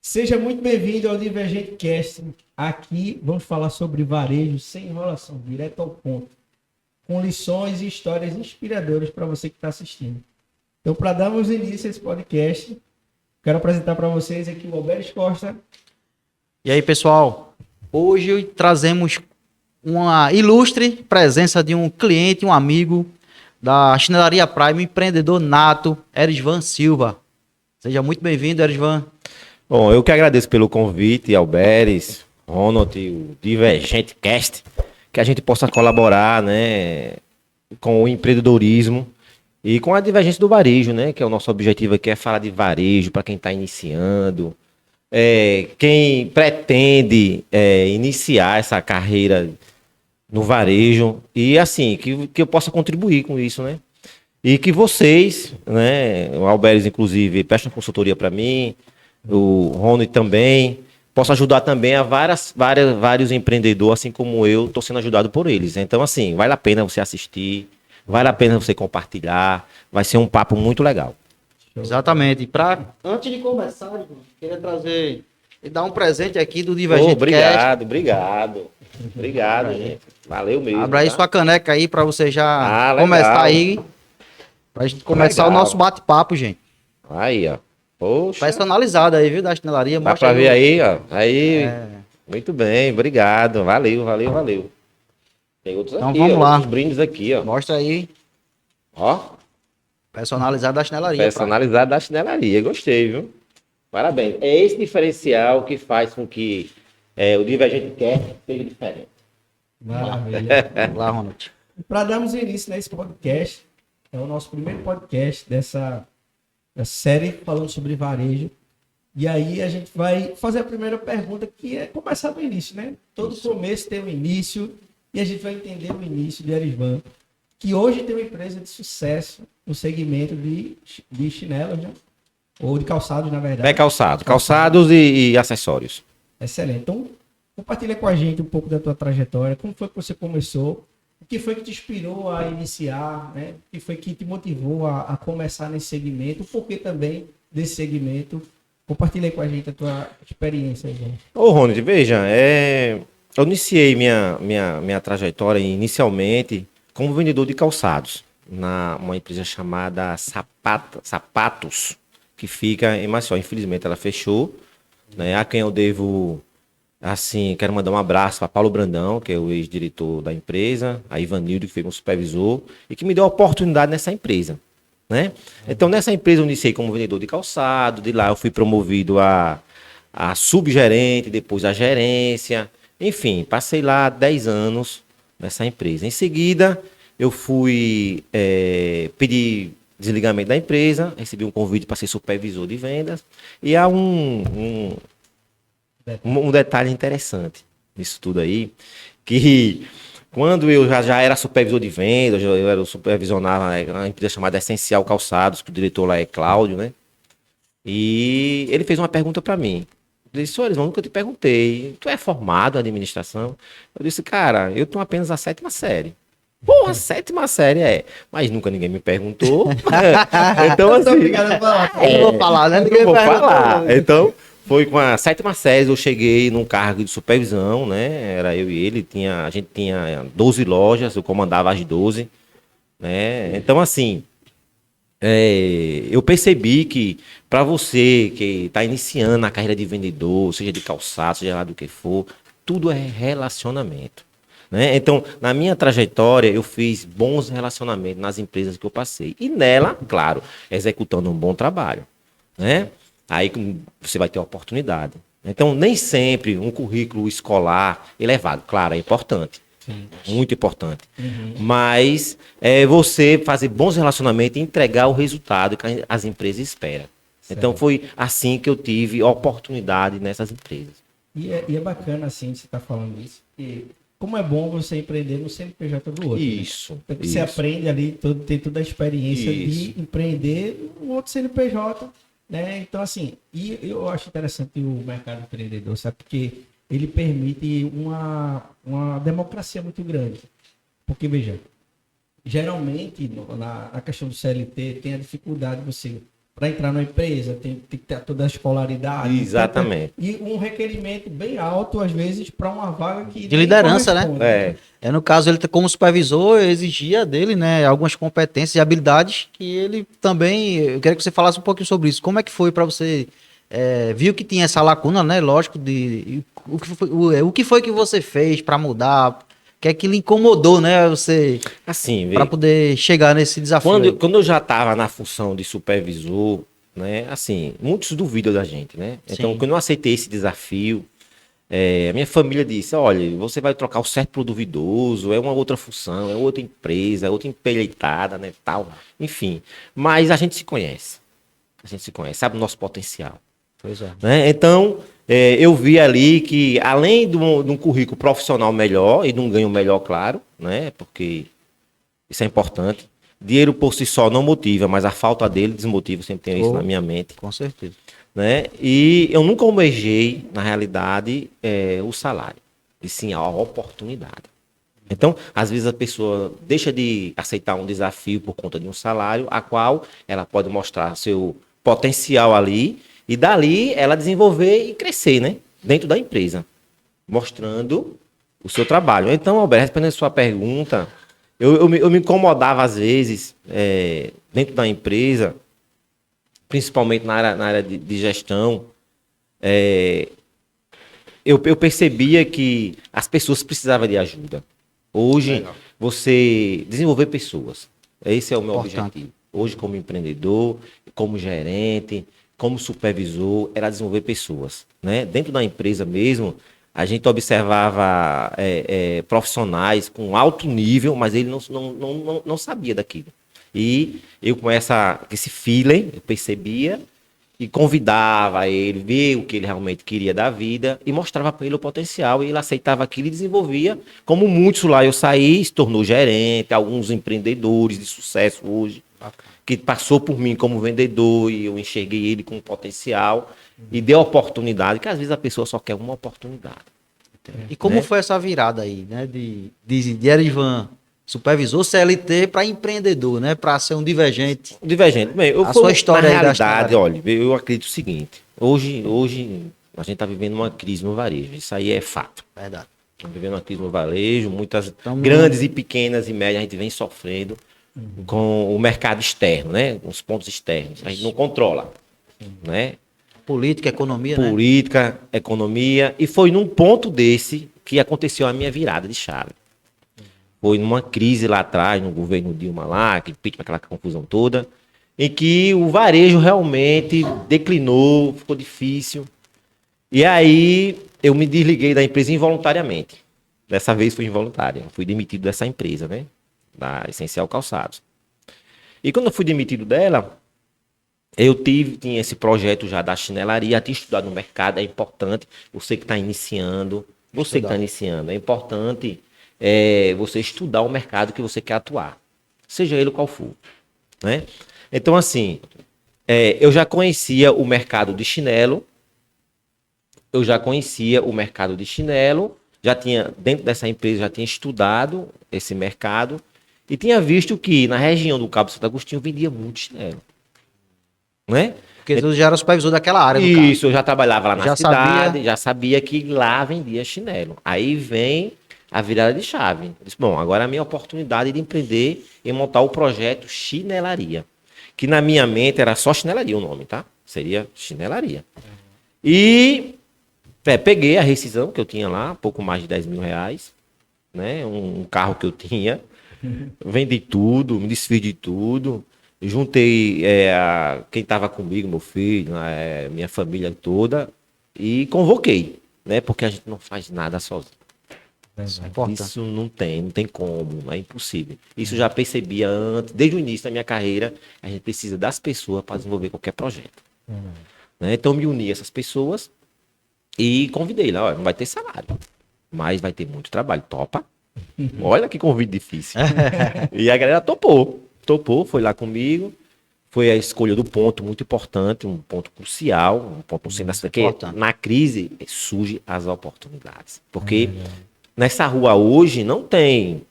Seja muito bem-vindo ao Divergente Cast. Aqui vamos falar sobre varejo sem enrolação, direto ao ponto, com lições e histórias inspiradoras para você que está assistindo. Então, para darmos início a esse podcast, quero apresentar para vocês aqui o Alberto Costa. E aí, pessoal? Hoje trazemos uma ilustre presença de um cliente, um amigo da Chinelaria Prime, um empreendedor nato, Erisvan Silva. Seja muito bem-vindo, Erisvan. Bom, eu que agradeço pelo convite, Alberes, Ronald, o Divergente Cast, que a gente possa colaborar, né, com o empreendedorismo e com a divergência do varejo, né, que é o nosso objetivo aqui, é falar de varejo para quem está iniciando, quem pretende iniciar essa carreira no varejo e assim, que eu possa contribuir com isso, né? E que vocês, né, o Alberes inclusive, presta consultoria para mim, o Rony também, posso ajudar também a vários empreendedores, assim como eu estou sendo ajudado por eles. Então, assim, vale a pena você assistir, vale a pena você compartilhar, vai ser um papo muito legal. Exatamente. Antes de começar, Erisvan, queria trazer e dar um presente aqui do Divergente Cast. Obrigado, gente. Valeu mesmo. Abra aí tá? sua caneca aí para você já Legal. começar aí, pra gente começar o nosso bate-papo, gente. Aí, ó. Poxa. Personalizado aí, viu, da chinelaria. Dá Mostra pra ver aí, ó. É. Muito bem, obrigado. Valeu. Tem outros Então aqui, vamos ó, lá. outros brindes aqui, ó. Mostra aí, Ó, personalizado da chinelaria. personalizado da chinelaria. Gostei, viu? Parabéns. É esse diferencial que faz com que o Divergente Cast seja diferente. Maravilha. Vamos lá, Ronald. Para darmos início nesse podcast, é o nosso primeiro podcast dessa série falando sobre varejo. E aí a gente vai fazer a primeira pergunta, que é começar do início, né? Todo começo tem um início e a gente vai entender o início de Erisvan, que hoje tem uma empresa de sucesso no segmento de chinelos, né? Ou de calçados, na verdade. Calçados e acessórios. Excelente. Então, compartilha com a gente um pouco da tua trajetória, como foi que você começou, o que foi que te inspirou a iniciar, né? O que foi que te motivou a começar nesse segmento, o porquê também desse segmento. Compartilha aí com a gente a tua experiência, gente. Ô, Ronald, veja, eu iniciei minha trajetória inicialmente como vendedor de calçados uma empresa chamada Sapatos, que fica em Maceió. Infelizmente ela fechou, né? A quem eu devo, assim, quero mandar um abraço para Paulo Brandão, que é o ex-diretor da empresa, a Ivanildo, que foi meu supervisor, e que me deu a oportunidade nessa empresa, né? Então, nessa empresa eu iniciei como vendedor de calçado, de lá eu fui promovido a subgerente, depois a gerência, enfim, passei lá 10 anos nessa empresa. Em seguida, eu fui pedir desligamento da empresa, recebi um convite para ser supervisor de vendas, e há um detalhe interessante nisso tudo aí, que quando eu já era supervisor de vendas, eu era supervisionava uma empresa chamada Essencial Calçados, que o diretor lá é Cláudio, né? E ele fez uma pergunta para mim. Ele disse, olha, nunca te perguntei, tu é formado em administração? Eu disse, cara, eu estou apenas a 7ª série. Porra, 7ª série mas nunca ninguém me perguntou. Então, assim, Obrigado a falar. Eu não vou falar, né? não vou falar. Então, foi com a 7ª série, eu cheguei num cargo de supervisão, né? Era eu e ele, a gente tinha 12 lojas, eu comandava as 12, né? Então, assim, eu percebi que para você que está iniciando na carreira de vendedor, seja de calçado, seja lá do que for, tudo é relacionamento, né? Então, na minha trajetória, eu fiz bons relacionamentos nas empresas que eu passei. E nela, claro, executando um bom trabalho, né? Aí você vai ter a oportunidade. Então, nem sempre um currículo escolar elevado, claro, é importante. Sim. Muito importante. Uhum. Mas você fazer bons relacionamentos e entregar o resultado que as empresas esperam. Certo. Então, foi assim que eu tive oportunidade nessas empresas. E é bacana, assim, você está falando isso, porque como é bom você empreender no CNPJ do outro. Isso. Né? Porque você aprende ali, tem toda a experiência de empreender no outro CNPJ, né? Então, assim, e eu acho interessante o mercado empreendedor, sabe? Porque ele permite uma democracia muito grande. Porque, veja, geralmente, na questão do CLT, tem a dificuldade de você para entrar na empresa, tem que ter toda a escolaridade. Exatamente. E um requerimento bem alto, às vezes, para uma vaga que De liderança, né? corresponde. No caso, ele como supervisor, exigia dele, né, algumas competências e habilidades que ele também... Eu queria que você falasse um pouquinho sobre isso. Como é que foi para você... viu que tinha essa lacuna, né? Lógico, o que foi que você fez para mudar? O que é que lhe incomodou, né? Você Assim, para poder chegar nesse desafio aí? quando eu já estava na função de supervisor, né? Assim, muitos duvidam da gente, né? Então, Sim. quando eu aceitei esse desafio, a minha família disse: olha, você vai trocar o certo pro duvidoso, é uma outra função, é outra empresa, é outra empreitada, né? Tal, enfim. Mas a gente se conhece. A gente se conhece, sabe o nosso potencial. Pois é. Né? Então, eu vi ali que, além de um currículo profissional melhor e de um ganho melhor, claro, né? Porque isso é importante. Dinheiro por si só não motiva, mas a falta dele desmotiva, eu sempre tenho isso na minha mente. Com certeza. Né? E eu nunca almejei, na realidade, o salário, e sim a oportunidade. Então, às vezes a pessoa deixa de aceitar um desafio por conta de um salário, a qual ela pode mostrar seu potencial ali, e dali ela desenvolver e crescer, né? Dentro da empresa, mostrando o seu trabalho. Então, Alberto, respondendo a sua pergunta, eu me incomodava às vezes, dentro da empresa, principalmente na área de gestão, eu percebia que as pessoas precisavam de ajuda. Hoje, Legal. você desenvolver pessoas. Esse é o meu Importante. objetivo. Hoje, como empreendedor, como gerente, como supervisor, era desenvolver pessoas. Né? Dentro da empresa mesmo, a gente observava profissionais com alto nível, mas ele não sabia daquilo. E eu, com esse feeling, eu percebia e convidava ele, ver o que ele realmente queria da vida e mostrava para ele o potencial, e ele aceitava aquilo e desenvolvia. Como muitos lá, eu saí, se tornou gerente, alguns empreendedores de sucesso hoje, que passou por mim como vendedor e eu enxerguei ele com potencial e dei oportunidade, que às vezes a pessoa só quer uma oportunidade. E como Né? foi essa virada aí, né? De Erivan, supervisor CLT para empreendedor, né? Para ser um divergente. Divergente. Bem, A sua história na aí da realidade, Schneider. olha, eu acredito o seguinte. Hoje a gente está vivendo uma crise no varejo. Isso aí é fato. Verdade. Estamos vivendo uma crise no varejo, muitas Tamo- grandes e pequenas e médias a gente vem sofrendo com o mercado externo, né? Com os pontos externos. A gente não controla, né? Política, economia, né? Política, economia, e foi num ponto desse que aconteceu a minha virada de chave. Foi numa crise lá atrás, no governo Dilma lá, aquela confusão toda, em que o varejo realmente declinou, ficou difícil. E aí eu me desliguei da empresa involuntariamente. Dessa vez foi involuntária. Eu fui demitido dessa empresa, né? Da Essencial Calçados. E quando eu fui demitido dela, eu tinha esse projeto já da chinelaria, tinha estudado no mercado, é importante. Você que está iniciando, é importante você estudar o mercado que você quer atuar, seja ele qual for, né? Então, assim, eu já conhecia o mercado de chinelo, já tinha, dentro dessa empresa, já tinha estudado esse mercado e tinha visto que na região do Cabo Santo Agostinho vendia muito chinelo, né? Porque você já era supervisor daquela área, no caso. Isso, eu já trabalhava lá na Já cidade, sabia. já sabia que lá vendia chinelo. Aí vem a virada de chave. Eu disse, bom, agora é a minha oportunidade de empreender e montar o projeto Chinelaria. Que na minha mente era só chinelaria o nome, tá? Seria chinelaria. E peguei a rescisão que eu tinha lá, pouco mais de 10 mil reais, né? Um carro que eu tinha. Vendi tudo, me desfiz de tudo. Juntei quem estava comigo, meu filho, minha família toda, e convoquei, né? Porque a gente não faz nada sozinho. Isso é importante. Isso não tem como, é impossível. Isso eu já percebia antes, desde o início da minha carreira, a gente precisa das pessoas para desenvolver qualquer projeto. Né? Então eu me uni a essas pessoas e convidei lá, olha, não vai ter salário, mas vai ter muito trabalho, topa? Olha que convite difícil. E a galera topou, foi lá comigo. Foi a escolha do ponto muito importante, um ponto crucial, um ponto que importante. na crise surgem as oportunidades. Porque nessa rua hoje não tem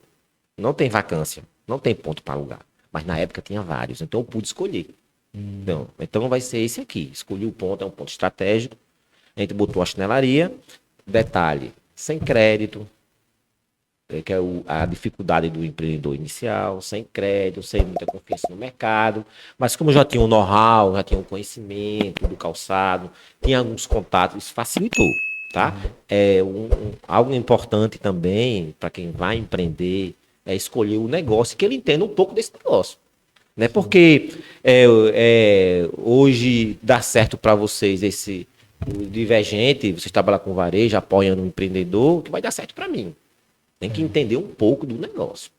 vacância, não tem ponto para alugar. Mas na época tinha vários, então eu pude escolher. Então vai ser esse aqui. Escolhi o ponto, é um ponto estratégico. A gente botou a chinelaria. Detalhe, sem crédito, que é a dificuldade do empreendedor inicial, sem crédito, sem muita confiança no mercado. Mas como eu já tinha um know-how, já tinha um conhecimento do calçado, tinha alguns contatos, isso facilitou. Tá? Algo importante também para quem vai empreender é escolher o negócio que ele entenda um pouco desse negócio. Não é porque hoje dá certo para vocês o divergente, vocês trabalham com varejo, apoiando um empreendedor, que vai dar certo para mim. Tem que entender um pouco do negócio.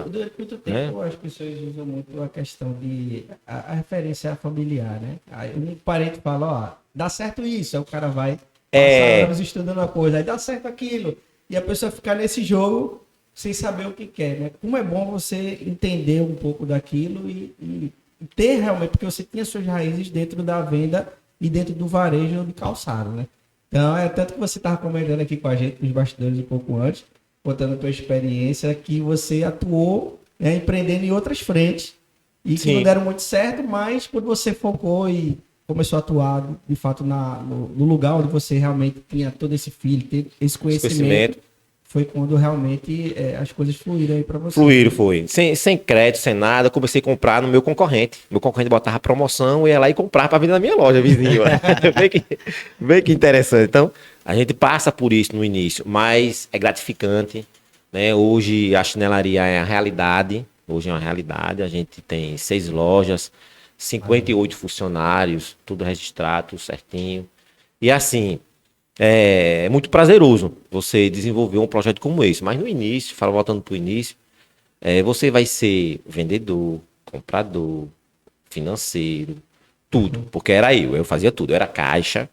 Durante muito tempo, as pessoas usam muito a questão de a referência familiar, né? Aí um parente fala, ó, dá certo isso, aí o cara vai passar anos estudando uma coisa, aí dá certo aquilo. E a pessoa fica nesse jogo sem saber o que quer, né? Como é bom você entender um pouco daquilo e ter realmente, porque você tinha suas raízes dentro da venda e dentro do varejo de calçado, né? Então, tanto que você estava comentando aqui com a gente nos bastidores um pouco antes, contando a tua experiência, que você atuou, né, empreendendo em outras frentes e que não deram muito certo, mas quando você focou e começou a atuar, de fato, no lugar onde você realmente tinha todo esse feeling, esse conhecimento, foi quando realmente as coisas fluíram aí para você. Fluíram, foi. Sem crédito, sem nada, eu comecei a comprar no meu concorrente. Meu concorrente botava promoção, eu ia lá e comprava para vender na minha loja, vizinho. Bem que interessante. Então, a gente passa por isso no início, mas é gratificante, né? Hoje a chinelaria é a realidade. Hoje é uma realidade. A gente tem 6 lojas, 58 funcionários, tudo registrado, tudo certinho. E assim, é muito prazeroso você desenvolver um projeto como esse. Mas no início, voltando para o início, você vai ser vendedor, comprador, financeiro, tudo. Porque era eu fazia tudo. Eu era caixa.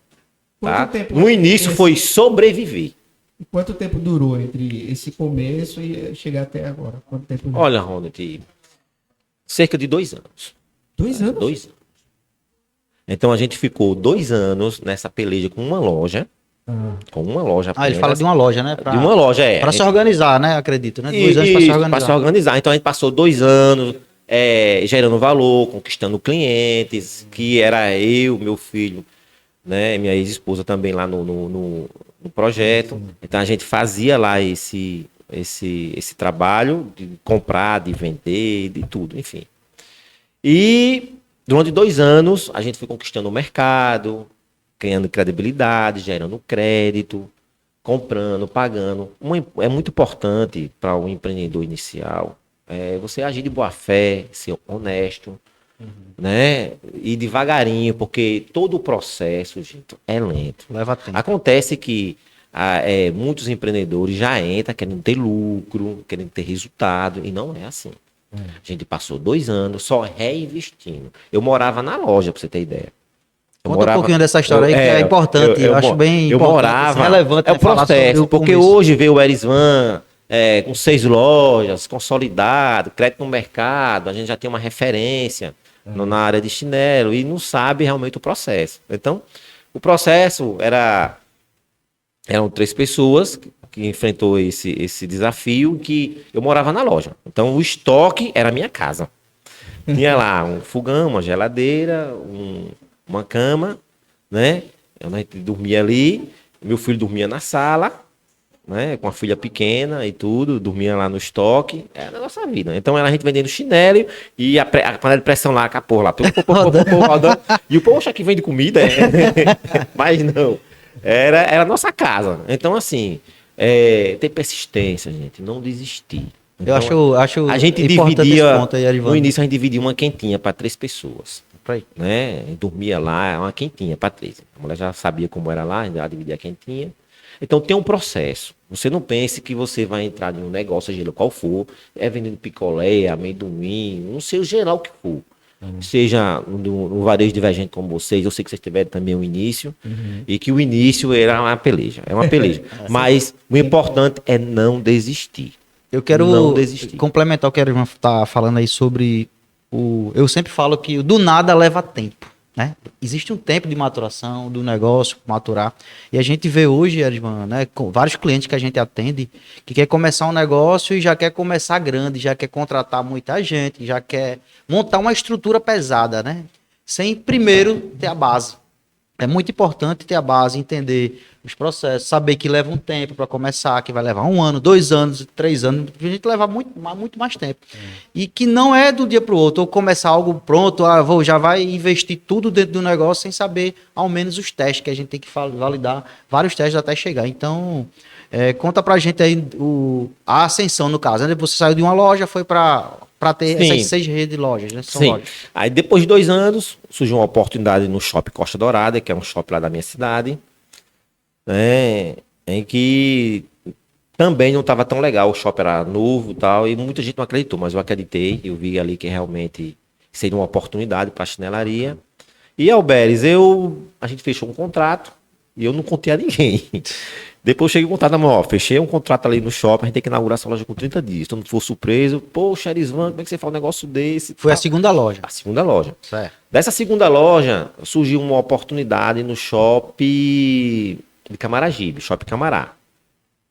Tá? No início foi sobreviver. E quanto tempo durou entre esse começo e chegar até agora? Quanto tempo durou? Olha, Ronald, cerca de 2 anos. 2 anos? 2 anos. Então a gente ficou 2 anos nessa peleja com uma loja. Com uma loja apenas. Ele fala de uma loja, né? De uma loja, Para se organizar, né? Acredito, né? 2 anos para se organizar. Então a gente passou 2 anos gerando valor, conquistando clientes, que era eu, meu filho, né? Minha ex-esposa também lá no projeto. Então a gente fazia lá esse trabalho de comprar, de vender, de tudo, enfim. E durante 2 anos a gente foi conquistando o mercado, ganhando credibilidade, gerando crédito, comprando, pagando. É muito importante para o empreendedor inicial você agir de boa fé, ser honesto, né? E devagarinho, porque todo o processo, gente, é lento. Leva tempo. Acontece que muitos empreendedores já entram querendo ter lucro, querendo ter resultado, e não é assim. A gente passou 2 anos só reinvestindo. Eu morava na loja, para você ter ideia. Conta um pouquinho dessa história aí, que é importante. Eu acho bem eu importante, morava, relevante. É o processo, porque hoje veio o Erisvan com 6 lojas, consolidado, crédito no mercado, a gente já tem uma referência na área de chinelo e não sabe realmente o processo. Então, o processo eram 3 pessoas que enfrentou esse desafio, que eu morava na loja. Então, o estoque era a minha casa. Tinha lá um fogão, uma geladeira, uma cama, né? A gente dormia ali, meu filho dormia na sala, né? Com a filha pequena e tudo, dormia lá no estoque, era a nossa vida. Então a gente vendendo chinelo e a panela de pressão lá, com a porra lá, rodando. E o poxa que vende comida, mas não, era a nossa casa. Então assim, ter persistência, gente, não desistir. Então, eu acho a gente dividia, no início a gente dividia uma quentinha para 3 pessoas. Né? Dormia lá, uma quentinha para 3. A mulher já sabia como era lá, já dividia a quentinha. Então tem um processo. Você não pense que você vai entrar em um negócio, seja qual for, vendendo picolé, amendoim, não sei o geral que for. Seja no varejo divergente como vocês, eu sei que vocês tiveram também o início, e que o início era uma peleja, Mas o importante é não desistir. Eu quero complementar o que a Erisvan está falando aí sobre eu sempre falo que do nada leva tempo, né? Existe um tempo de maturação do negócio, maturar. E a gente vê hoje, Erisvan, né, com vários clientes que a gente atende, que quer começar um negócio e já quer começar grande, já quer contratar muita gente, já quer montar uma estrutura pesada, né? sem primeiro ter a base. É muito importante ter a base, entender os processos, saber que leva um tempo para começar, que vai levar 1 ano, 2 anos, 3 anos, a gente leva muito mais tempo. E que não é do dia para o outro, ou começar algo pronto, já vai investir tudo dentro do negócio sem saber ao menos os testes, que a gente tem que validar vários testes até chegar. Então, conta pra gente aí a ascensão, no caso. Né? Você saiu de uma loja, foi para ter Sim. essas 6 redes de lojas, né? São Sim. lojas. Aí depois de 2 anos, surgiu uma oportunidade no Shopping Costa Dourada, que é um shopping lá da minha cidade, né, em que também não estava tão legal, o shopping era novo e tal, e muita gente não acreditou, mas eu acreditei, eu vi ali que realmente seria uma oportunidade para a chinelaria. E Alberes, a gente fechou um contrato e eu não contei a ninguém. Depois eu cheguei em contato na mão, fechei um contrato ali no shopping, a gente tem que inaugurar essa loja com 30 dias. Todo mundo ficou surpreso. Poxa, Erisvan, como é que você faz um negócio desse? Foi a segunda loja. A segunda loja. Certo. Dessa segunda loja, surgiu uma oportunidade no shopping de Camaragibe, Shopping Camará.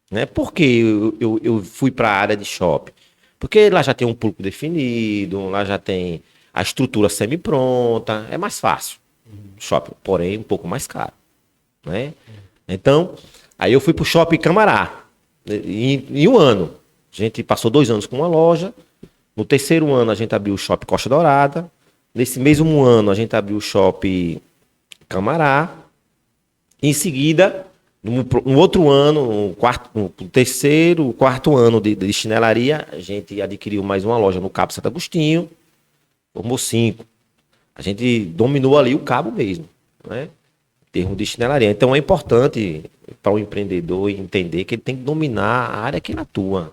Né? Por que eu fui para a área de shopping? Porque lá já tem um público definido, lá já tem a estrutura semi-pronta, é mais fácil. Shopping, porém, um pouco mais caro. Né? Então, aí eu fui para o Shopping Camará, em 1 ano. A gente passou 2 anos com uma loja, no terceiro ano a gente abriu o Shopping Costa Dourada, nesse mesmo ano a gente abriu o Shopping Camará, em seguida, no outro ano, no terceiro, quarto ano de chinelaria, a gente adquiriu mais uma loja no Cabo Santo Agostinho, formou 5. A gente dominou ali o cabo mesmo, né? Em termos de chinelaria. Então é importante para o empreendedor entender que ele tem que dominar a área que ele atua.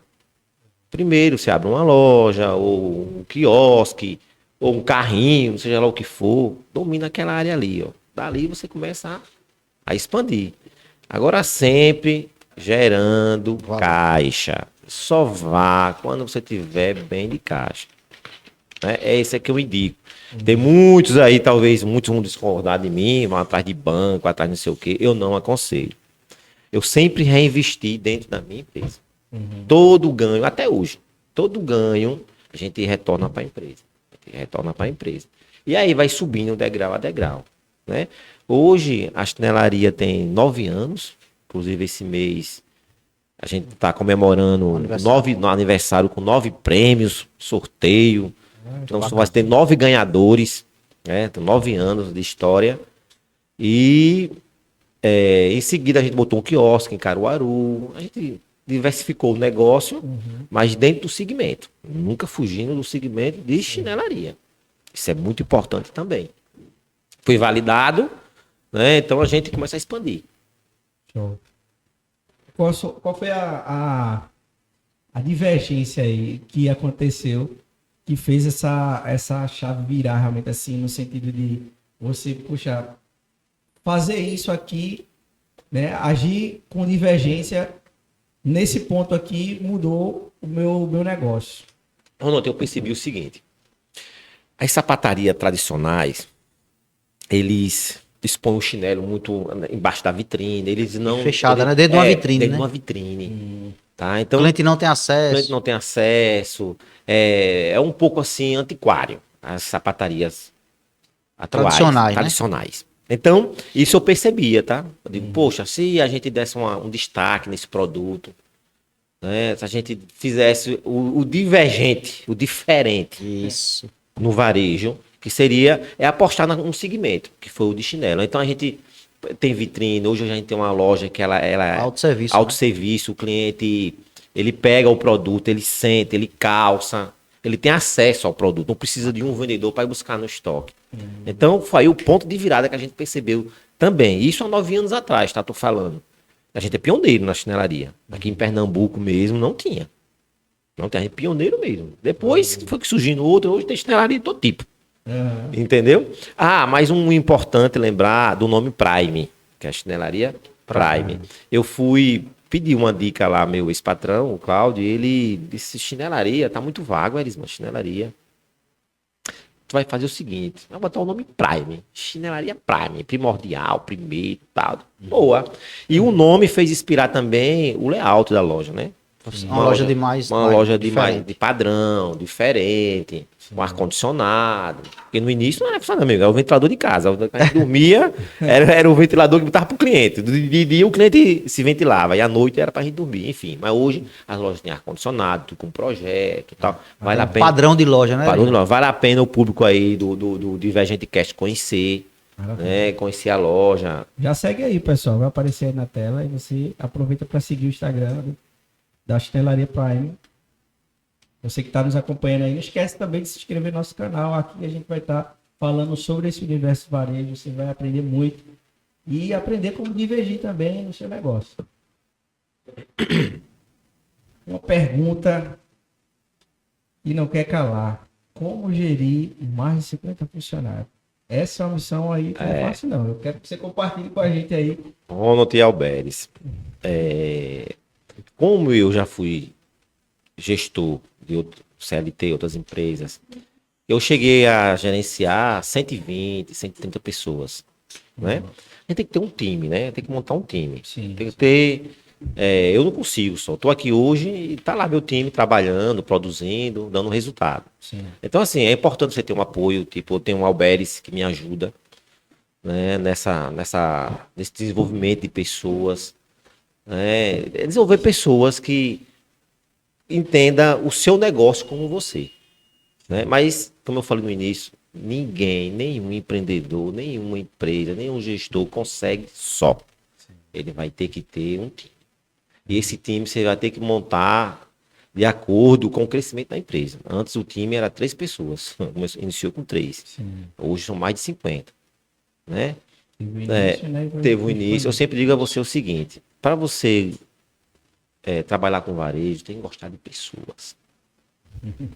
Primeiro, você abre uma loja, ou um quiosque, ou um carrinho, seja lá o que for, domina aquela área ali, ó. Dali você começa a expandir. Agora sempre gerando caixa. Só vá quando você tiver bem de caixa. É isso que eu indico. Tem muitos aí, talvez muitos vão discordar de mim, vão atrás de banco, atrás de não sei o quê. Eu não aconselho. Eu sempre reinvesti dentro da minha empresa. Todo ganho, até hoje, todo ganho a gente retorna para a empresa. E aí vai subindo degrau a degrau. Né? Hoje a chinelaria tem 9 anos. Inclusive esse mês a gente está comemorando no aniversário com 9 prêmios, sorteio. Então vai ter 9 ganhadores, né? 9 anos de história. E em seguida a gente botou um quiosque em Caruaru. A gente diversificou o negócio, mas dentro do segmento. Nunca fugindo do segmento de chinelaria. Isso é muito importante também. Foi validado, né? Então a gente começa a expandir. Show. Qual foi a divergência aí que aconteceu que fez essa chave virar realmente assim, no sentido de você, puxa, fazer isso aqui, né, agir com divergência nesse ponto aqui mudou o meu negócio? Ronaldo, eu percebi o seguinte. As sapatarias tradicionais, eles expõem o chinelo muito embaixo da vitrine, eles não... Fechada, né? Dentro de uma vitrine, dentro né? de uma vitrine. Tá? Então, O cliente não tem o acesso. cliente não tem acesso. É um pouco assim, antiquário. As sapatarias atuais, tradicionais. Então, isso eu percebia, tá? Eu digo, poxa, se a gente desse um destaque nesse produto, né? Se a gente fizesse o divergente, o diferente, Isso. no varejo, que seria apostar num segmento, que foi o de chinelo. Então a gente tem vitrine, hoje a gente tem uma loja que ela é Autosserviço. autosserviço, o cliente, ele pega o produto, ele senta, ele calça, ele tem acesso ao produto, não precisa de um vendedor para ir buscar no estoque. Então foi aí o ponto de virada que a gente percebeu também. Isso há 9 anos atrás, tá? Tô falando. A gente é pioneiro na chinelaria. Aqui em Pernambuco mesmo não tinha. Não tem, a gente é pioneiro mesmo. Depois foi que surgindo outro, hoje tem chinelaria de todo tipo. Entendeu? Mas um importante lembrar do nome Prime, que é a chinelaria Prime. Eu fui pedir uma dica lá, meu ex-patrão, o Cláudio, ele disse, chinelaria, tá muito vago, Erisman, chinelaria. Tu vai fazer o seguinte, vai botar o nome Prime, chinelaria Prime, primordial, primeiro, tal. Boa. E o nome fez inspirar também o layout da loja, né? Uma loja de mais. Uma mais loja de diferente. mais de padrão, diferente, com ar-condicionado. Porque no início não era ar-condicionado, amigo, era o ventilador de casa. A gente dormia, era o ventilador que botava pro cliente. De dia o cliente se ventilava, e à noite era pra gente dormir, enfim. Mas hoje as lojas têm ar-condicionado, tudo com projeto e tal. Vale a pena. Padrão de loja, né? Padrão de loja. Vale a pena o público aí do Divergente Cast conhecer, né? Conhecer a loja. Já segue aí, pessoal. Vai aparecer aí na tela e você aproveita para seguir o Instagram da Chinelaria Prime. Você que está nos acompanhando aí, não esquece também de se inscrever no nosso canal. Aqui a gente vai estar falando sobre esse universo varejo. Você vai aprender muito e aprender como divergir também no seu negócio. Uma pergunta que não quer calar. Como gerir mais de 50 funcionários? Essa é uma missão aí que não é fácil, não. Eu quero que você compartilhe com a gente aí. Ronald Alberes. Como eu já fui gestor de outro CLT, outras empresas, eu cheguei a gerenciar 120, 130 pessoas, né? A gente tem que ter um time, né? Tem que montar um time. Sim, Tem que ter... eu não consigo só. Estou aqui hoje e tá lá meu time trabalhando, produzindo, dando resultado. Sim. Então, assim, é importante você ter um apoio, tipo, eu tenho um Alberes que me ajuda, né, nesse desenvolvimento de pessoas, né, desenvolver pessoas que entendam o seu negócio como você, né? Mas, como eu falei no início, ninguém, nenhum empreendedor, nenhuma empresa, nenhum gestor consegue só. Ele vai ter que ter um time. E esse time você vai ter que montar de acordo com o crescimento da empresa. Antes o time era 3 pessoas, iniciou com 3. Sim. Hoje são mais de 50. Né? Teve o início, né? Teve um início. Eu sempre digo a você o seguinte: para você trabalhar com varejo, tem que gostar de pessoas.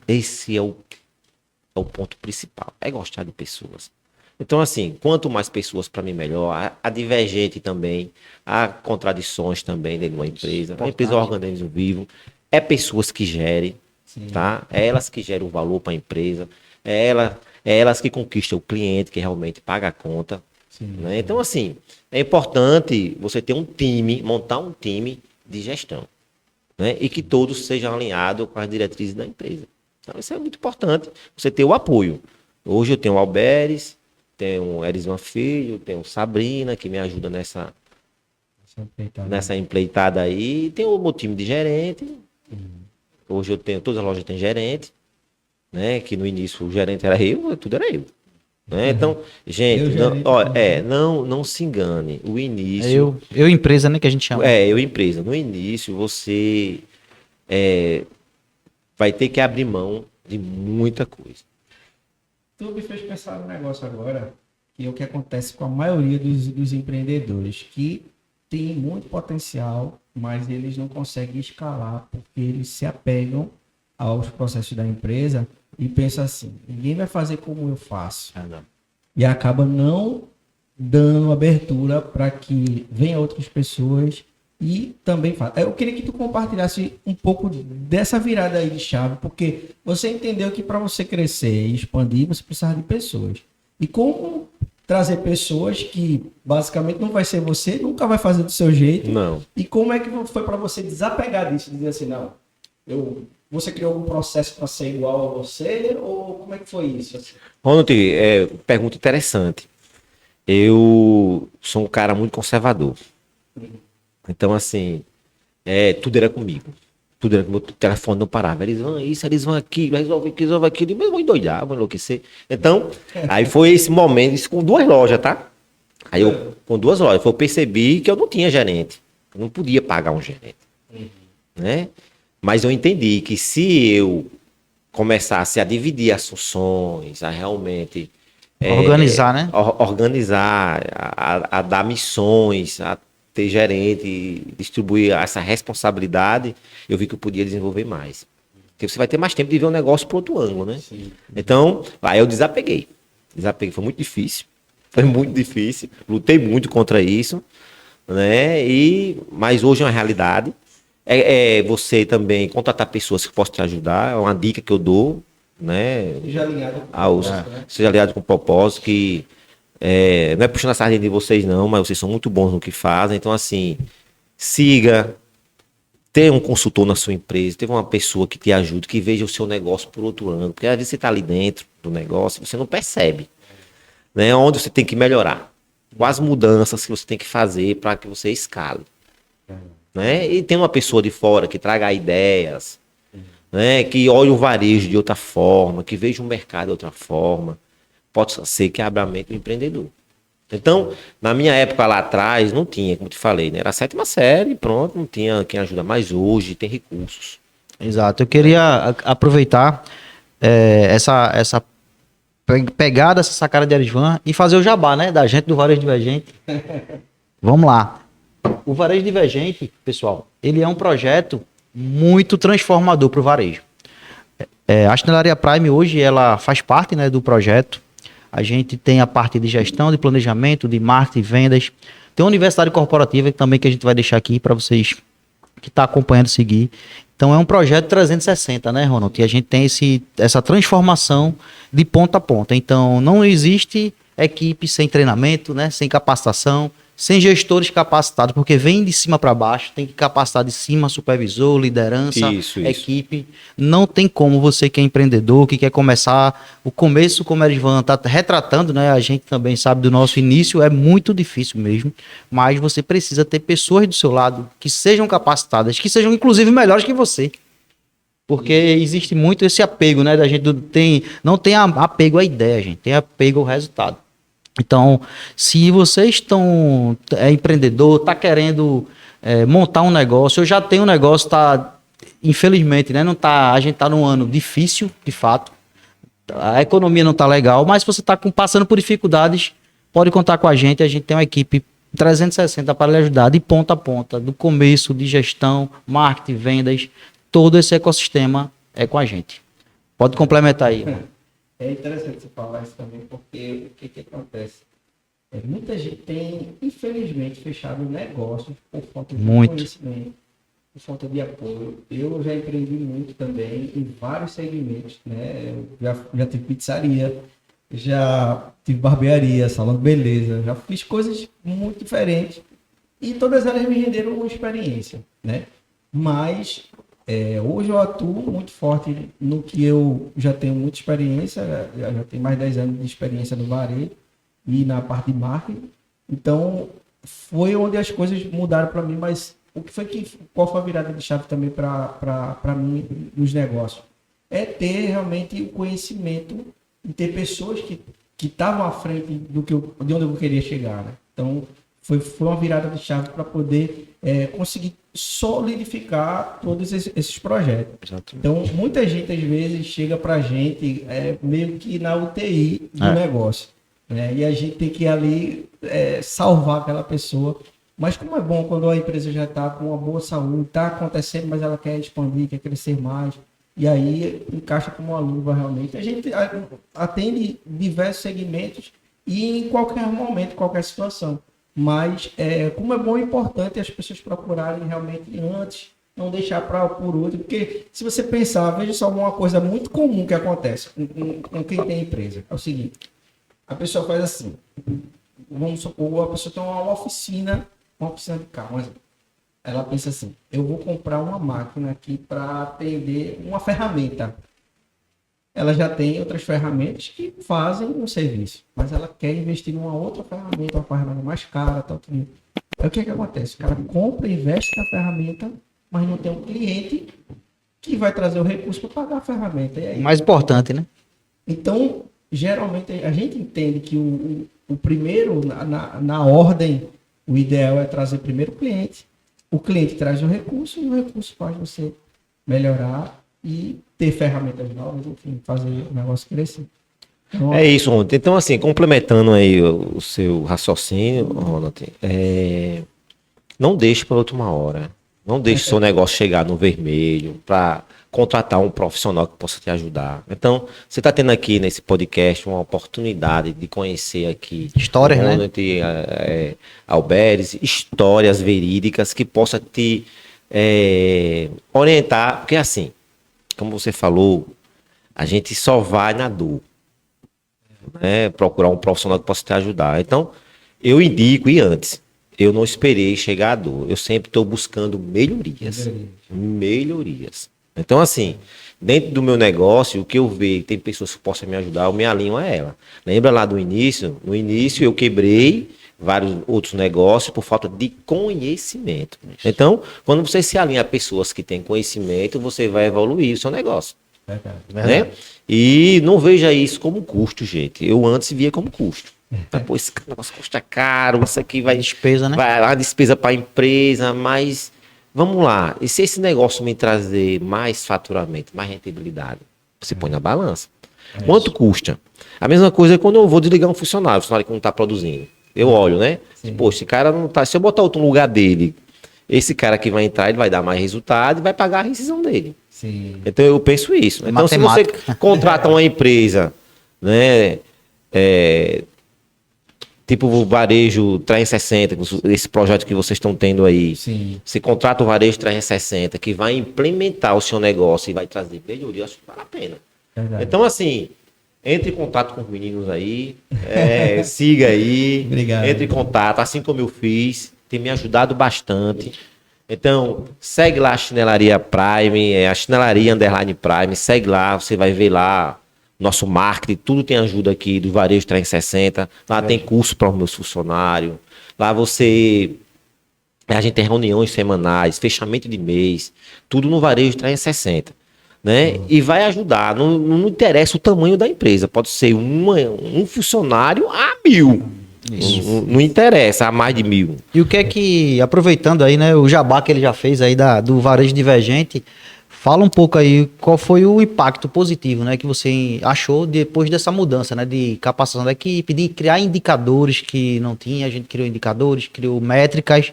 Esse é o ponto principal, é gostar de pessoas. Então, assim, quanto mais pessoas, para mim, melhor. A divergente também, há contradições também dentro de uma empresa. A empresa é um organismo vivo, é pessoas que gerem, tá? É elas que geram o valor para a empresa, é elas que conquistam o cliente, que realmente paga a conta. Né? Então, assim, é importante você ter um time, montar um time de gestão, né? E que todos sejam alinhados com as diretrizes da empresa. Então, isso é muito importante, você ter o apoio. Hoje eu tenho o Alberes, tenho o Erisman Filho, tenho Sabrina, que me ajuda nessa empreitada aí. Tem o meu time de gerente. Hoje eu tenho, todas as lojas têm gerente, né? Que no início o gerente era eu, tudo era eu. Né? Então, gente, não se engane. O início. Eu empresa, né? Que a gente chama. Eu empresa. No início, você vai ter que abrir mão de muita coisa. Tu me fez pensar num negócio agora, que é o que acontece com a maioria dos empreendedores, que tem muito potencial, mas eles não conseguem escalar, porque eles se apegam aos processos da empresa e pensam assim, ninguém vai fazer como eu faço. E acaba não dando abertura para que venham outras pessoas e também façam. Eu queria que tu compartilhasse um pouco dessa virada aí de chave, porque você entendeu que para você crescer e expandir, você precisa de pessoas. E como trazer pessoas que basicamente não vai ser você, nunca vai fazer do seu jeito. Não. E como é que foi para você desapegar disso, dizer assim, não, você criou algum processo para ser igual a você, ou como é que foi isso? Assim? Ronald, pergunta interessante. Eu sou um cara muito conservador. Então, assim, tudo era comigo. Tudo era com meu telefone, não parava. Eles vão isso, eles vão aquilo, resolve aquilo. Eu vou endoidar, vou enlouquecer. Então, aí foi esse momento, isso com 2 lojas, tá? Aí com 2 lojas, eu percebi que eu não tinha gerente. Eu não podia pagar um gerente. Né? Mas eu entendi que se eu começasse a dividir as funções, a realmente... Organizar, né? Organizar, a dar missões, a ter gerente e distribuir essa responsabilidade, eu vi que eu podia desenvolver mais. Porque você vai ter mais tempo de ver o negócio por outro ângulo, né? Sim. Então, aí eu desapeguei. Foi muito difícil. Foi muito difícil. Lutei muito contra isso, né? Mas hoje é uma realidade. Você também contratar pessoas que possam te ajudar, é uma dica que eu dou, né? Seja alinhado com o propósito, que não é puxando a sardinha de vocês não, mas vocês são muito bons no que fazem, então assim, siga, ter um consultor na sua empresa, ter uma pessoa que te ajude, que veja o seu negócio por outro ângulo, porque às vezes você está ali dentro do negócio e você não percebe, né, onde você tem que melhorar, quais mudanças que você tem que fazer para que você escale, né? E tem uma pessoa de fora que traga ideias, né, que olhe o varejo de outra forma, que veja o mercado de outra forma, pode ser que abra a mente do empreendedor. Então, na minha época lá atrás, não tinha, como te falei, né? Era a 7ª série, pronto, não tinha quem ajuda. Mas hoje tem recursos. Exato. Eu queria aproveitar essa pegada, essa sacada de Erisvan e fazer o jabá, né? Da gente do Varejo Divergente. Vamos lá. O Varejo Divergente, pessoal, ele é um projeto muito transformador para o varejo. A Chinelaria Prime hoje, ela faz parte, né, do projeto. A gente tem a parte de gestão, de planejamento, de marketing, vendas. Tem uma universidade corporativa também que a gente vai deixar aqui para vocês que estão acompanhando seguir. Então é um projeto 360, né, Ronald? E a gente tem essa transformação de ponta a ponta. Então não existe equipe sem treinamento, né, sem capacitação, sem gestores capacitados, porque vem de cima para baixo, tem que capacitar de cima, supervisor, liderança, Isso. equipe. Não tem como você que é empreendedor, que quer começar, o começo, como a Erisvan está retratando, né? A gente também sabe do nosso início, é muito difícil mesmo, mas você precisa ter pessoas do seu lado que sejam capacitadas, que sejam inclusive melhores que você. Porque existe muito esse apego, né? Da gente não tem apego à ideia, gente, tem apego ao resultado. Então, se vocês estão empreendedor, está querendo montar um negócio, eu já tenho um negócio, infelizmente, né, a gente está num ano difícil, de fato, a economia não está legal, mas se você está passando por dificuldades, pode contar com a gente tem uma equipe 360 para lhe ajudar de ponta a ponta, do começo, de gestão, marketing, vendas, todo esse ecossistema é com a gente. Pode complementar aí. É interessante você falar isso também, porque o que acontece? Muita gente tem, infelizmente, fechado negócios por falta de conhecimento, por falta de apoio. Eu já empreendi muito também em vários segmentos, né? Eu já tive pizzaria, já tive barbearia, salão de beleza, já fiz coisas muito diferentes e todas elas me renderam uma experiência, né? Mas hoje eu atuo muito forte no que eu já tenho muita experiência, já tenho mais de 10 anos de experiência no varejo e na parte de marketing. Então, foi onde as coisas mudaram para mim, mas qual foi a virada de chave também para mim nos negócios? É ter realmente o conhecimento e ter pessoas que estavam à frente de onde eu queria chegar, né? Então, foi uma virada de chave para poder conseguir solidificar todos esses projetos. Exatamente. Então, muita gente, às vezes, chega para a gente meio que na UTI do negócio, né? E a gente tem que ir ali salvar aquela pessoa. Mas como é bom quando a empresa já está com uma boa saúde, está acontecendo, mas ela quer expandir, quer crescer mais, e aí encaixa como uma luva realmente. A gente atende diversos segmentos e em qualquer momento, qualquer situação. Mas como é bom e importante as pessoas procurarem realmente antes, não deixar por último, porque se você pensar, veja só uma coisa muito comum que acontece com quem tem empresa. É o seguinte, a pessoa faz assim, vamos supor, a pessoa tem uma oficina de carro, mas ela pensa assim, eu vou comprar uma máquina aqui para atender uma ferramenta. Ela já tem outras ferramentas que fazem um serviço, mas ela quer investir numa outra ferramenta, uma ferramenta mais cara, tal, tudo. Aí o que acontece? O cara compra, investe na ferramenta, mas não tem um cliente que vai trazer o recurso para pagar a ferramenta. E aí, mais importante, né? Então, geralmente, a gente entende que o primeiro, na ordem, o ideal é trazer primeiro o cliente traz o recurso e o recurso faz você melhorar e ter ferramentas novas, enfim, fazer o negócio crescer. Então, É isso, Ronald. Então, assim, complementando aí o seu raciocínio, Ronald, não deixe para última hora. Não deixe o seu negócio chegar no vermelho para contratar um profissional que possa te ajudar. Então, você está tendo aqui nesse podcast uma oportunidade de conhecer aqui histórias, né? Alberes, histórias verídicas que possa te orientar, porque assim, como você falou, a gente só vai na dor, né? Procurar um profissional que possa te ajudar. Então, eu indico, e antes, eu não esperei chegar à dor. Eu sempre estou buscando melhorias. Melhorias. Então, assim, dentro do meu negócio, o que eu vejo, tem pessoas que possam me ajudar, eu me alinho a ela. Lembra lá do início? No início eu quebrei vários outros negócios por falta de conhecimento. Então, quando você se alinha a pessoas que têm conhecimento, você vai evoluir o seu negócio. Verdade. Né? E não veja isso como custo, gente. Eu antes via como custo. Pô, esse negócio custa caro, isso aqui vai Despesa, né? vai lá despesa para a empresa, mas vamos lá. E se esse negócio me trazer mais faturamento, mais rentabilidade, você põe na balança. Quanto custa? A mesma coisa é quando eu vou desligar um funcionário que não está produzindo. Eu olho, né? Pô, esse cara não tá. Se eu botar outro no lugar dele, esse cara que vai entrar, ele vai dar mais resultado e vai pagar a rescisão dele. Sim. Então eu penso isso. Então, Matemática. se você contrata uma empresa, né? Tipo o Varejo 360, esse projeto que vocês estão tendo aí. Sim. Se contrata o Varejo 360, que vai implementar o seu negócio e vai trazer melhoria, acho que vale a pena. Verdade. Então, assim, entre em contato com os meninos aí, siga aí, Obrigado. entre em contato, assim como eu fiz, tem me ajudado bastante. Então, segue lá a Chinelaria Prime, a Chinelaria Underline Prime, segue lá, você vai ver lá nosso marketing, tudo tem ajuda aqui do Varejo 360, lá tem curso para os meus funcionários, lá a gente tem reuniões semanais, fechamento de mês, tudo no Varejo 360, né? E vai ajudar, não interessa o tamanho da empresa, pode ser um funcionário a 1.000, não interessa, a mais de 1.000. E o que é que, aproveitando aí, né, o jabá que ele já fez aí do Varejo Divergente, fala um pouco aí qual foi o impacto positivo, né, que você achou depois dessa mudança, né, de capacitação da equipe, de criar indicadores que não tinha, a gente criou indicadores, criou métricas,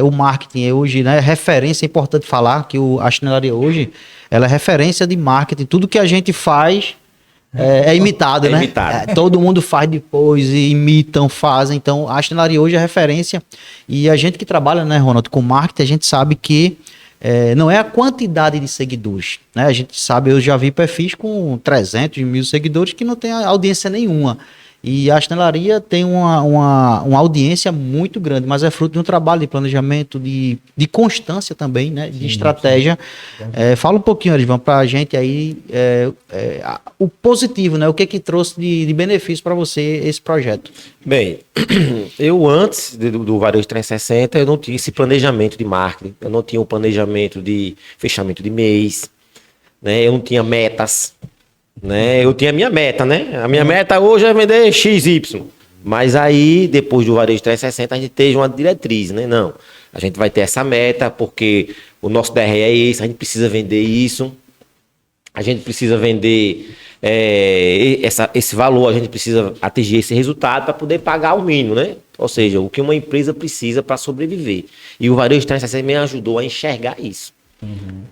o marketing é hoje, né, referência, é importante falar que a Chinelaria hoje, ela é referência de marketing, tudo que a gente faz é imitado, né? Imitado. Todo mundo faz depois, e imitam, fazem, então a Chinelaria hoje é referência, e a gente que trabalha, né, Ronald, com marketing, a gente sabe que não é a quantidade de seguidores, né? A gente sabe, eu já vi perfis com 300 mil seguidores que não tem audiência nenhuma. E a Chinelaria tem uma audiência muito grande, mas é fruto de um trabalho de planejamento, de constância também, né? De estratégia. Fala um pouquinho, Erivan, para a gente aí o positivo, né? O que trouxe de benefício para você esse projeto? Bem, eu antes do Varejo 360, eu não tinha esse planejamento de marketing, eu não tinha o planejamento de fechamento de mês, né? Eu não tinha metas, né? Eu tinha a minha meta, né? A minha meta hoje é vender XY. Mas aí, depois do Varejo 360, a gente teve uma diretriz, né? Não, a gente vai ter essa meta porque o nosso DRE é esse, a gente precisa vender isso, a gente precisa vender esse valor, a gente precisa atingir esse resultado para poder pagar o mínimo, né? Ou seja, o que uma empresa precisa para sobreviver. E o Varejo 360 me ajudou a enxergar isso.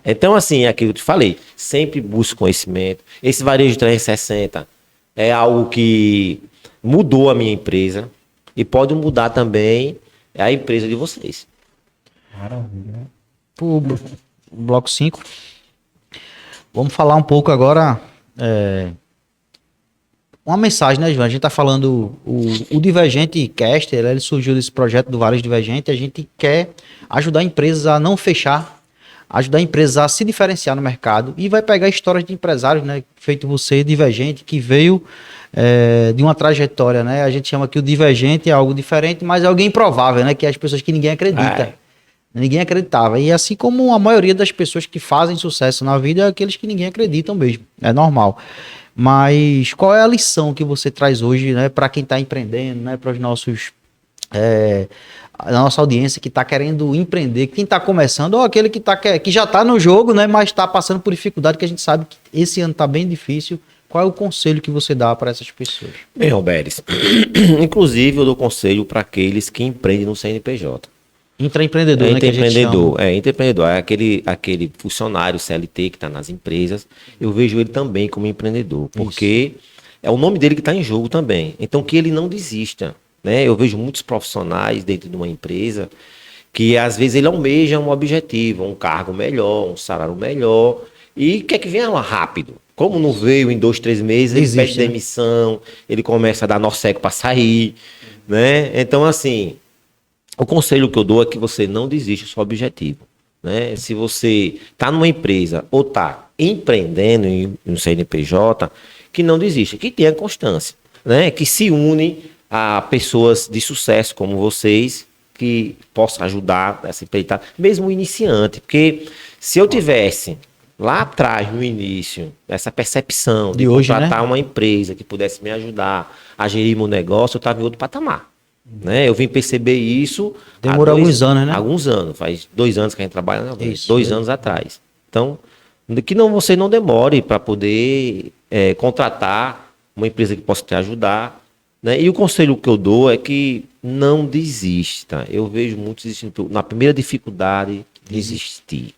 Então, assim, é aquilo que eu te falei, sempre busco conhecimento. Esse Varejo 360 é algo que mudou a minha empresa e pode mudar também a empresa de vocês. Maravilha. Pro bloco 5. Vamos falar um pouco agora, uma mensagem, né, João? A gente tá falando, o Divergente Caster, ele surgiu desse projeto do Varejo Divergente, a gente quer ajudar empresas a não fechar, ajudar empresas a se diferenciar no mercado e vai pegar histórias de empresários, né, feito você, Divergente, que veio de uma trajetória, né? A gente chama que o Divergente é algo diferente, mas é alguém improvável, né? Que é as pessoas que ninguém acredita. Ninguém acreditava. E assim como a maioria das pessoas que fazem sucesso na vida é aqueles que ninguém acreditam mesmo. É normal. Mas qual é a lição que você traz hoje, né, para quem está empreendendo, né, para os nossos a nossa audiência que está querendo empreender, quem está começando, ou aquele que já está no jogo, né, mas está passando por dificuldade, que a gente sabe que esse ano está bem difícil. Qual é o conselho que você dá para essas pessoas? Bem, Roberto, inclusive eu dou conselho para aqueles que empreendem no CNPJ. Intraempreendedor, né? Intraempreendedor. É aquele funcionário CLT que está nas empresas. Eu vejo ele também como empreendedor, porque é o nome dele que está em jogo também. Então, que ele não desista, né? Eu vejo muitos profissionais dentro de uma empresa que, às vezes, ele almeja um objetivo, um cargo melhor, um salário melhor, e quer que venha lá rápido. Como não veio em 2, 3 meses, ele pede demissão, ele começa a dar nó cego para sair, né? Então, assim, O conselho que eu dou é que você não desista do seu objetivo, né? Se você está numa empresa ou está empreendendo em um CNPJ, que não desista, que tenha constância, né? Que se une a pessoas de sucesso como vocês, que possam ajudar essa empreitada, mesmo o iniciante. Porque se eu tivesse lá atrás, no início, essa percepção de hoje, contratar né? uma empresa que pudesse me ajudar a gerir meu negócio, eu estava em outro patamar. Né? Eu vim perceber isso Demorou alguns anos, né? Alguns anos, faz 2 anos que a gente trabalha, né? Isso, 2 anos atrás. Então, que não, você não demore para poder contratar uma empresa que possa te ajudar. Né? E o conselho que eu dou é que não desista. Eu vejo muitos desistindo. Na primeira dificuldade, desistir.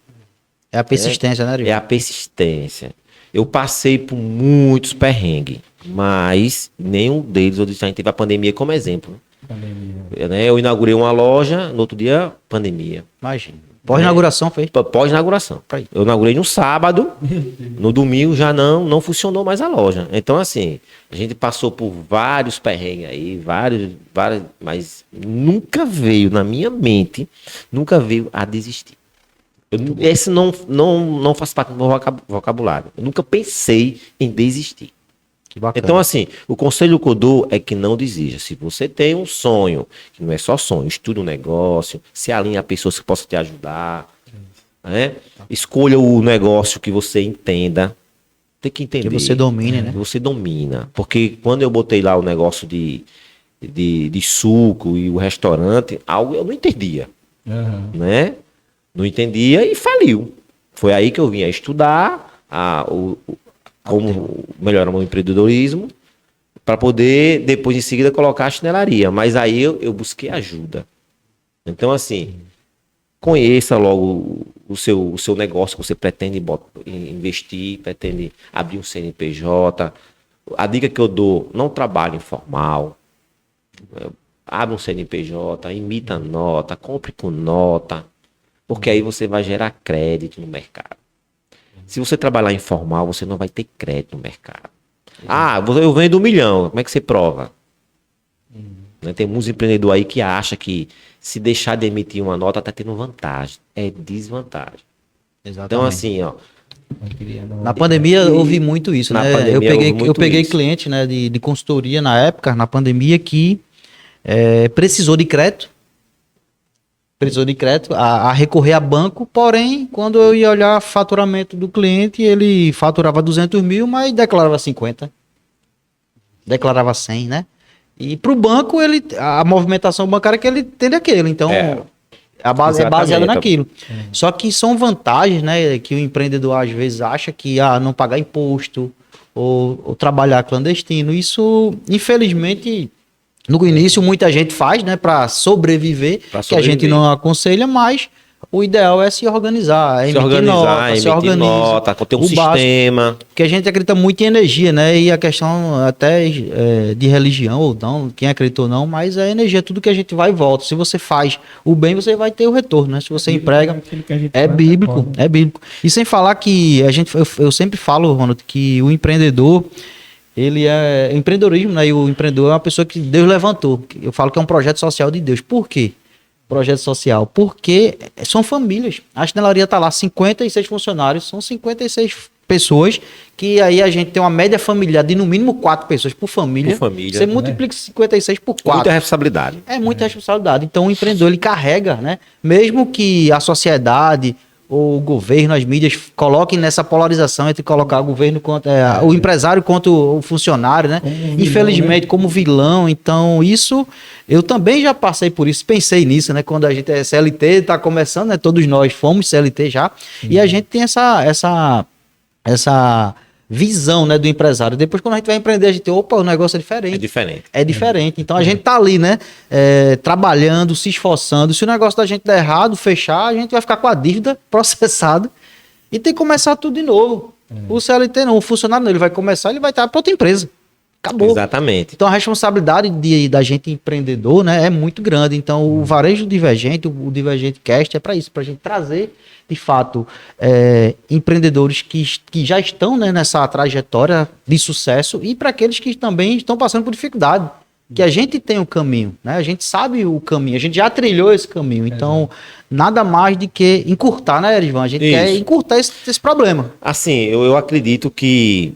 É a persistência, né, Ariel? É a persistência. Eu passei por muitos perrengues, mas nenhum deles, a gente teve a pandemia como exemplo. Né? Eu inaugurei uma loja, no outro dia, pandemia. Imagina. Pós-inauguração foi? Pós-inauguração. Eu inaugurei no sábado, no domingo já não funcionou mais a loja. Então, assim, a gente passou por vários perrengues aí, vários, mas nunca veio na minha mente, nunca veio a desistir. Esse não faz parte do meu vocabulário. Eu nunca pensei em desistir. Que bacana. Então, assim, o conselho que eu dou é que não desista. Se você tem um sonho, que não é só sonho, estude um negócio, se alinhe a pessoas que possam te ajudar, né? Escolha o negócio que você entenda. Tem que entender. Que você domine, né? Que você domina. Porque quando eu botei lá o negócio de suco e o restaurante, algo eu não entendia, né? Não entendia e faliu. Foi aí que eu vim a estudar como melhorar o meu empreendedorismo, para poder, depois em seguida, colocar a chinelaria. Mas aí eu busquei ajuda. Então, assim, conheça logo o seu negócio que você pretende investir, pretende abrir um CNPJ. A dica que eu dou, não trabalhe informal. Abra um CNPJ, imita nota, compre com nota, porque aí você vai gerar crédito no mercado. Se você trabalhar informal, você não vai ter crédito no mercado. Eu vendo 1 milhão, como é que você prova? Né? Tem muitos empreendedores aí que acham que se deixar de emitir uma nota, está tendo vantagem. É desvantagem. Exatamente. Então, assim, ó. Na pandemia eu ouvi muito isso, né? Eu peguei isso. cliente, né, de consultoria na época, na pandemia, que precisou de crédito. A recorrer a banco, porém, quando eu ia olhar o faturamento do cliente, ele faturava 200 mil, mas declarava 50. Declarava 100, né? E para o banco, a movimentação bancária que ele tem aquele. Então, a base é baseada naquilo. Só que são vantagens, né? Que o empreendedor às vezes acha que não pagar imposto ou trabalhar clandestino. Isso, infelizmente, no início muita gente faz, né? Para sobreviver, que a gente não aconselha, mas o ideal é se organizar. Emitir nota, ter um sistema. Básico, porque a gente acredita muito em energia, né? E a questão até de religião ou não, quem acredita ou não, mas a energia é tudo que a gente vai e volta. Se você faz o bem, você vai ter o retorno, né? Se você emprega, é bíblico. E sem falar que eu sempre falo, Ronald, que o empreendedor, ele empreendedorismo, né? E o empreendedor é uma pessoa que Deus levantou. Eu falo que é um projeto social de Deus. Por quê? Projeto social, porque são famílias. A chinelaria está lá, 56 funcionários, são 56 pessoas, que aí a gente tem uma média familiar de no mínimo 4 pessoas por família. Você multiplica 56 por 4. Muita responsabilidade. É muita responsabilidade. Então o empreendedor, ele carrega, né? Mesmo que a sociedade ou o governo, as mídias coloquem nessa polarização entre colocar o governo contra o empresário contra o funcionário, né? Infelizmente, como vilão. Então, isso eu também já passei por isso, pensei nisso, né? Quando a gente é CLT, está começando, né? Todos nós fomos CLT já, e a gente tem essa visão, né, do empresário. Depois, quando a gente vai empreender, a gente opa, o negócio é diferente. É diferente. Então, a gente tá ali, né, trabalhando, se esforçando. Se o negócio da gente der errado, fechar, a gente vai ficar com a dívida processada e tem que começar tudo de novo. O CLT não, o funcionário não, ele vai começar, ele vai estar para outra empresa. Acabou. Exatamente. Então, a responsabilidade da gente empreendedor, né, é muito grande. Então, o Varejo Divergente, o Divergente Cast é para isso, para a gente trazer, de fato, empreendedores que já estão, né, nessa trajetória de sucesso e para aqueles que também estão passando por dificuldade. que a gente tem o caminho, né? A gente sabe o caminho, a gente já trilhou esse caminho. Então, nada mais do que encurtar, né, Erisvan? A gente quer encurtar esse problema. Assim, eu acredito que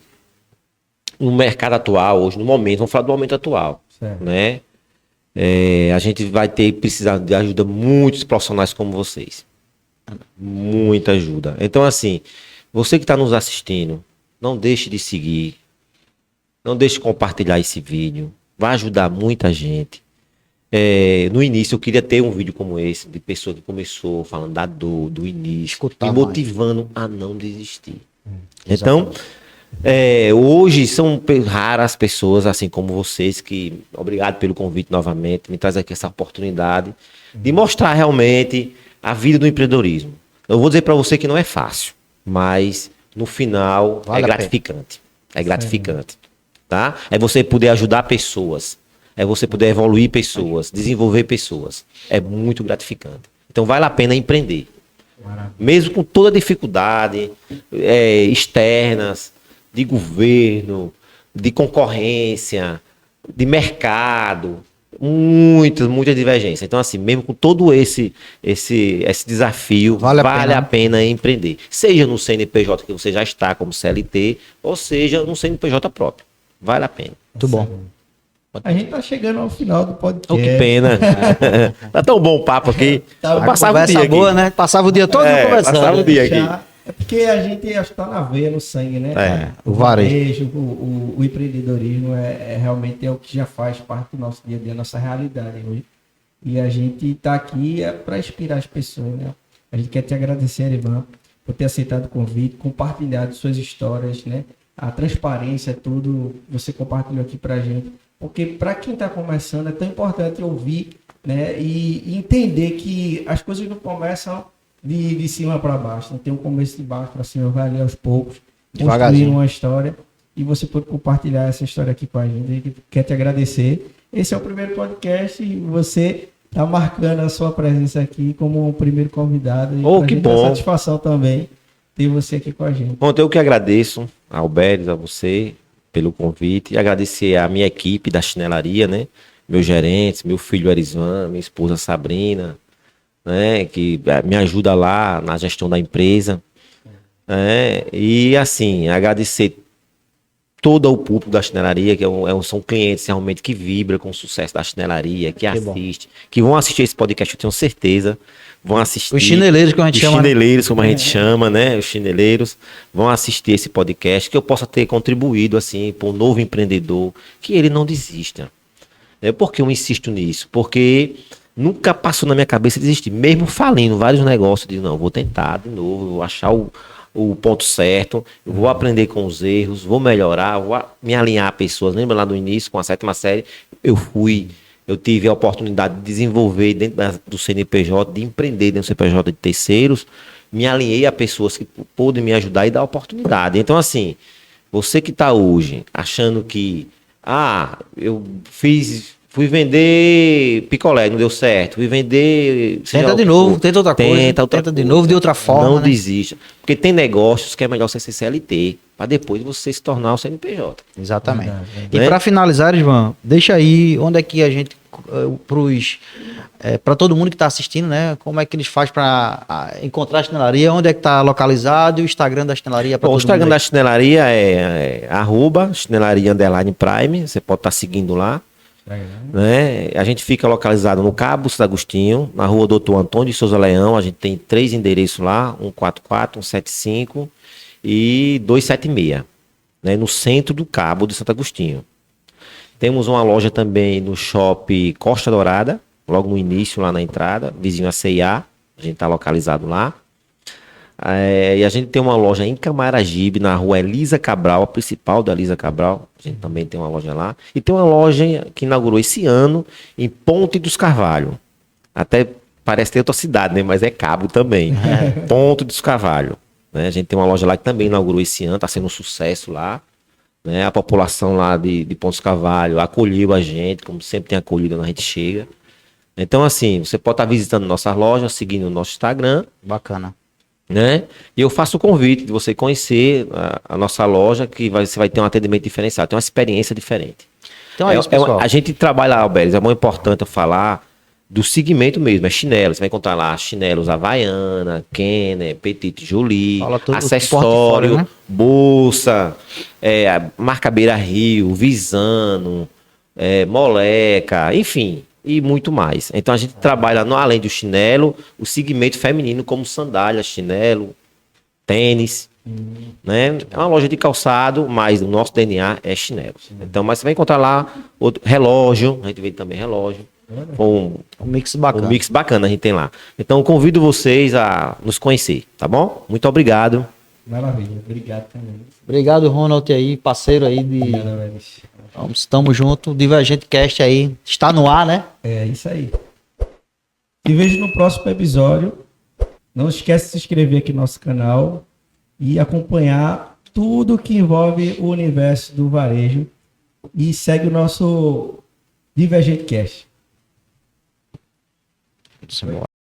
no mercado atual, hoje, no momento, vamos falar do momento atual, Certo. né? A gente vai precisar de ajuda muitos profissionais como vocês. Muita ajuda. Então, assim, você que está nos assistindo, não deixe de seguir, não deixe de compartilhar esse vídeo. Vai ajudar muita gente. No início, eu queria ter um vídeo como esse, de pessoa que começou falando da dor, do início, Escutar me mais. motivando a não desistir. Então, hoje são raras pessoas, assim como vocês, que, obrigado pelo convite novamente, me traz aqui essa oportunidade de mostrar realmente a vida do empreendedorismo. Eu vou dizer para você que não é fácil, mas no final Vale é a gratificante. É gratificante, tá? É você poder ajudar pessoas, é você poder evoluir pessoas, desenvolver pessoas. É muito gratificante. Então vale a pena empreender. Mesmo com toda a dificuldade externas, de governo, de concorrência, de mercado, muitas divergências. Então, assim, mesmo com todo esse desafio, Vale vale a a pena empreender. Seja no CNPJ que você já está como CLT, ou seja no CNPJ próprio. Vale a pena. Muito bom. A gente tá chegando ao final do podcast. Oh, que pena. Tá tão bom o papo aqui. Tá, Eu a passava o Conversa dia boa, aqui. né? Passava o dia todo conversando. passava o dia aqui. É porque a gente acho que tá na veia, no sangue, né? o varejo. O empreendedorismo realmente é o que já faz parte do nosso dia a dia, nossa realidade hoje. E a gente tá aqui para inspirar as pessoas, né? A gente quer te agradecer, Erisvan, por ter aceitado o convite, compartilhado suas histórias, né? A transparência, tudo você compartilhou aqui pra gente. Porque para quem está começando é tão importante ouvir, né, e entender que as coisas não começam de cima para baixo, né? Tem um começo de baixo para cima, vai ali aos poucos, construir Devagarzinho. uma história e você pode compartilhar essa história aqui com a gente. A gente quer te agradecer. Esse é o primeiro podcast e você está marcando a sua presença aqui como o primeiro convidado. E Oh, pra que gente é bom. uma satisfação também ter você aqui com a gente. Bom, eu que agradeço ao Beres, a você, pelo convite. E agradecer à minha equipe da chinelaria, né? Meus gerentes, meu filho Erisvan, minha esposa Sabrina, né? Que me ajuda lá na gestão da empresa. E assim, agradecer todo o público da chinelaria, que são clientes realmente que vibram com o sucesso da chinelaria, que bom. assistem, que vão assistir esse podcast, eu tenho certeza. Vão assistir. Os chineleiros, que a gente Os chama. Né? chineleiros, como a gente chama, né? Os chineleiros vão assistir esse podcast, que eu possa ter contribuído, assim, para um novo empreendedor, que ele não desista. Por que eu insisto nisso? Porque nunca passou na minha cabeça desistir. Mesmo falindo vários negócios, eu digo, não, vou tentar de novo, vou achar o ponto certo, eu vou aprender com os erros, vou melhorar, vou me alinhar a pessoas. Lembra lá no início, com a 7ª série, eu tive a oportunidade de desenvolver dentro do CNPJ, de empreender dentro do CNPJ de terceiros, me alinhei a pessoas que podem me ajudar e dar oportunidade. Então, assim, você que está hoje achando que, eu fui vender picolé, não deu certo, fui vender... Tenta de novo, tenta outra coisa, tenta de novo, de outra forma. Não né? desista, porque tem negócios que é melhor você ser CLT, para depois você se tornar o CNPJ. Exatamente. Verdade, E né? para finalizar, Erisvan, deixa aí onde é que a gente, para todo mundo que está assistindo, né? Como é que eles fazem para encontrar a chinelaria? Onde é que está localizado? E o Instagram da chinelaria para Bom, o todo Instagram mundo da aí. chinelaria é @chinelaria_prime, você pode estar seguindo lá. Né? A gente fica localizado no Cabo Santo Agostinho, na rua Doutor Antônio de Souza Leão. A gente tem 3 endereços lá: 144, 175 e 276, né? No centro do Cabo de Santo Agostinho. Temos uma loja também no Shopping Costa Dourada, logo no início, lá na entrada, vizinho a C&A. A gente está localizado lá. E a gente tem uma loja em Camaragibe, na rua Elisa Cabral, a principal da Elisa Cabral. A gente também tem uma loja lá. E tem uma loja que inaugurou esse ano em Ponte dos Carvalho. Até parece ter outra cidade, né? Mas é Cabo também. Ponte dos Carvalho. Né? A gente tem uma loja lá que também inaugurou esse ano, está sendo um sucesso lá. Né? A população lá de Ponte dos Carvalho acolheu a gente, como sempre tem acolhido quando a gente chega. Então, assim, você pode estar visitando nossas lojas, seguindo o nosso Instagram. Bacana. Né? E eu faço o convite de você conhecer a nossa loja, que você vai ter um atendimento diferenciado, tem uma experiência diferente. Então é isso, pessoal. A gente trabalha, Alberes, é muito importante eu falar do segmento mesmo, é chinelo. Você vai encontrar lá chinelos Havaiana, Kenner, Petit Jolie, Fala tudo, acessório, portfólio, né? bolsa, marca Beira Rio, Visano, Moleca, enfim, e muito mais. Então a gente trabalha, além do chinelo, o segmento feminino como sandália, chinelo, tênis, né? É uma loja de calçado, mas o nosso DNA é chinelo. Então, mas você vai encontrar lá relógio, a gente vende também relógio, com Um mix bacana. um mix bacana a gente tem lá. Então, convido vocês a nos conhecer, tá bom? Muito obrigado. Maravilha. Obrigado também. Obrigado, Ronald, aí, parceiro aí de... Obrigado, Alberes. Estamos juntos. Divergente Cast aí. Está no ar, né? É isso aí. Te vejo no próximo episódio. Não esquece de se inscrever aqui no nosso canal e acompanhar tudo que envolve o universo do varejo. E segue o nosso Divergente Cast.